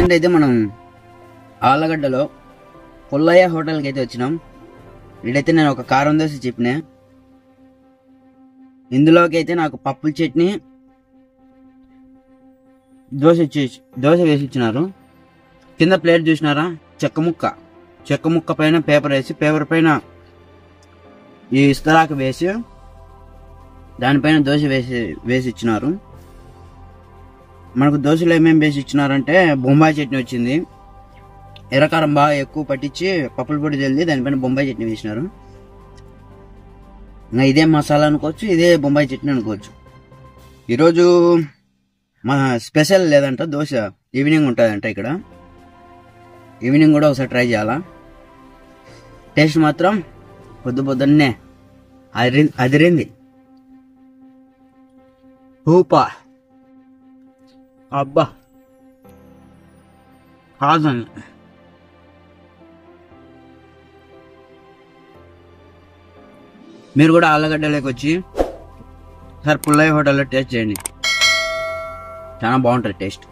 Present అయితే మనం ఆళ్ళగడ్డలో పుల్లయ్య హోటల్కి అయితే వచ్చినాం. ఇడైతే నేను ఒక కారం దోశ చెప్పిన, ఇందులోకి అయితే నాకు పప్పుల చట్నీ దోశ వేసి ఇచ్చినారు. కింద ప్లేట్ చూసినారా, చెక్క ముక్క పైన పేపర్ వేసి, పేపర్ పైన ఈ ఇస్తరాకు వేసి దానిపైన దోశ వేసి ఇచ్చినారు. మనకు దోశలో ఏమేమి వేసి ఇచ్చినారంటే బొంబాయి చట్నీ వచ్చింది, ఎర్రకారం బాగా ఎక్కువ పట్టించి పప్పుల పొడి చల్లి దానిపైన బొంబాయి చట్నీ వేసినారు. ఇంకా ఇదే మసాలా అనుకోవచ్చు, ఇదే బొంబాయి చట్నీ అనుకోవచ్చు. ఈరోజు మన స్పెషల్ లేదంట, దోశ ఈవినింగ్ ఉంటుందంట. ఇక్కడ ఈవినింగ్ కూడా ఒకసారి ట్రై చేయాలా. టేస్ట్ మాత్రం పొద్దున్నే అదిరింది. ఊపా అబ్బా కాదని. మీరు కూడా ఆళ్ళగడ్డలోకి వచ్చి సార్ పుల్లయ్య హోటల్లో టేస్ట్ చేయండి, చాలా బాగుంటుంది టేస్ట్.